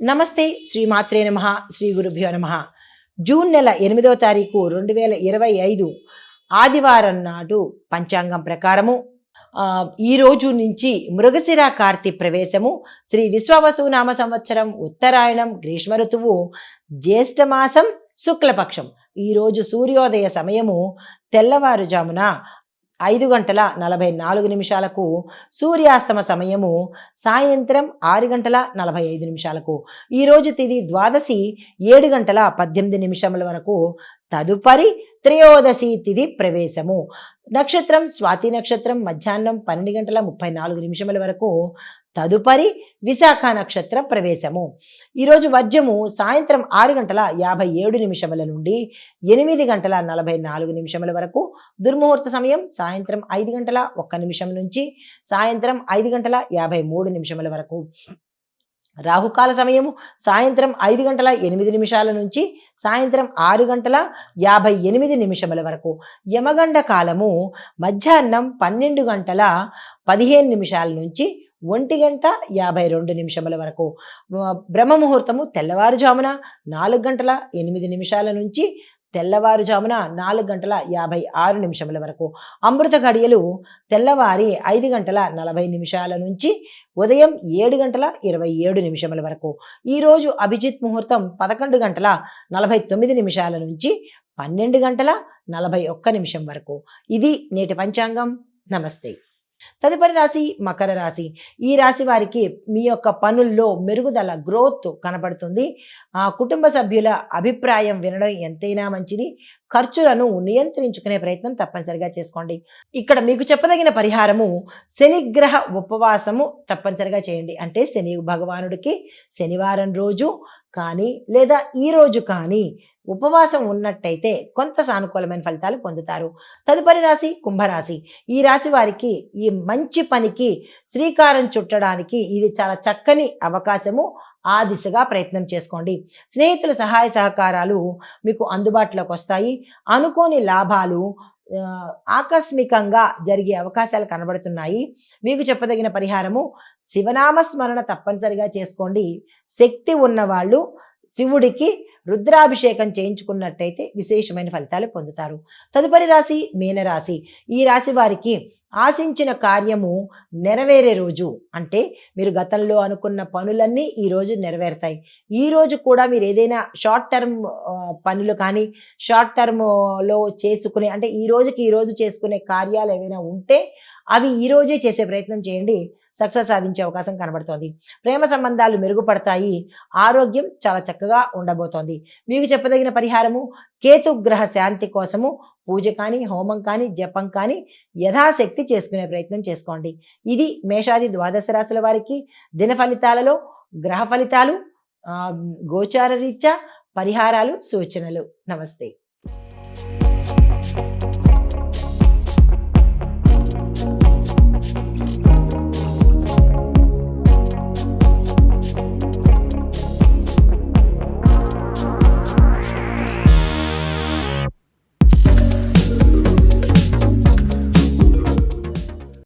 నమస్తే శ్రీమాత్రే నమః శ్రీ గురుభ్యో నమః. జూన్ నెల 8వ తారీఖు 2025 ఆదివారం నాడు పంచాంగం ప్రకారము ఈ రోజు నుంచి మృగశిర కార్తీ ప్రవేశము, శ్రీ విశ్వావసు నామ సంవత్సరం, ఉత్తరాయణం, గ్రీష్మ ఋతువు, జ్యేష్ఠమాసం, శుక్లపక్షం. ఈరోజు సూర్యోదయ సమయము తెల్లవారుజామున 5:44 సూర్యాస్తమ సమయము సాయంత్రం 6:45. ఈరోజు తిథి ద్వాదశి 7:18 వరకు. తదుపరి త్రయోదశి తిథి ప్రవేశము. నక్షత్రం స్వాతి నక్షత్రం మధ్యాహ్నం 12:34 వరకు. తదుపరి విశాఖ నక్షత్ర ప్రవేశము. ఈరోజు వర్జము సాయంత్రం 6:57 నుండి 8:44 వరకు. దుర్ముహూర్త సమయం సాయంత్రం 5:01 నుంచి సాయంత్రం 5:53 వరకు. రాహుకాల సమయము సాయంత్రం 5:08 నుంచి సాయంత్రం 6:58 వరకు. యమగండ కాలము మధ్యాహ్నం 12:15 నుంచి 1:52 వరకు. బ్రహ్మముహూర్తము తెల్లవారుజామున 4:08 నుంచి తెల్లవారుజామున 4:56 వరకు. అమృత గడియలు తెల్లవారి 5:40 నుంచి ఉదయం 7:27 వరకు. ఈరోజు అభిజిత్ ముహూర్తం 11:49 నుంచి 12:41 వరకు. ఇది నేటి పంచాంగం. నమస్తే. తదుపరి రాశి మకర రాశి. ఈ రాశి వారికి మీ యొక్క పనుల్లో మెరుగుదల, గ్రోత్ కనబడుతుంది. కుటుంబ సభ్యుల అభిప్రాయం వినడం ఎంతైనా మంచిది. ఖర్చులను నియంత్రించుకునే ప్రయత్నం తప్పనిసరిగా చేసుకోండి. ఇక్కడ మీకు చెప్పదగిన పరిహారము శనిగ్రహ ఉపవాసము తప్పనిసరిగా చేయండి. అంటే శని భగవానుడికి శనివారం రోజు కానీ లేదా ఈ రోజు కానీ ఉపవాసం ఉన్నట్టయితే కొంత సానుకూలమైన ఫలితాలు పొందుతారు. తదుపరి రాశి కుంభరాశి. ఈ రాశి వారికి ఈ మంచి పనికి శ్రీకారం చుట్టడానికి ఇది చాలా చక్కని అవకాశము. ఆ దిశగా ప్రయత్నం చేసుకోండి. స్నేహితుల సహాయ సహకారాలు మీకు అందుబాటులోకి వస్తాయి. అనుకోని లాభాలు ఆకస్మికంగా జరిగే అవకాశాలు కనబడుతున్నాయి. మీకు చెప్పదగిన పరిహారము శివనామస్మరణ తప్పనిసరిగా చేసుకోండి. శక్తి ఉన్నవాళ్ళు శివుడికి రుద్రాభిషేకం చేయించుకున్నట్టయితే విశేషమైన ఫలితాలు పొందుతారు. తదుపరి రాశి మీనరాశి. ఈ రాశి వారికి ఆశించిన కార్యము నెరవేరే రోజు. అంటే మీరు గతంలో అనుకున్న పనులన్నీ ఈరోజు నెరవేరుతాయి. ఈ రోజు కూడా మీరు ఏదైనా షార్ట్ టర్మ్ పనులు కానీ షార్ట్ టర్మ్లో చేసుకునే, అంటే ఈ రోజు చేసుకునే కార్యాలు ఏవైనా ఉంటే అవి ఈ రోజే చేసే ప్రయత్నం చేయండి. సక్సెస్ సాధించే అవకాశం కనబడుతోంది. ప్రేమ సంబంధాలు మెరుగుపడతాయి. ఆరోగ్యం చాలా చక్కగా ఉండబోతోంది. మీకు చెప్పదగిన పరిహారము కేతుగ్రహ శాంతి కోసము పూజ కానీ హోమం కానీ జపం కానీ యథాశక్తి చేసుకునే ప్రయత్నం చేసుకోండి. ఇది మేషాది ద్వాదశ రాశుల వారికి దిన ఫలితాలలో గ్రహ ఫలితాలు, గోచార రీత్యా పరిహారాలు, సూచనలు. నమస్తే.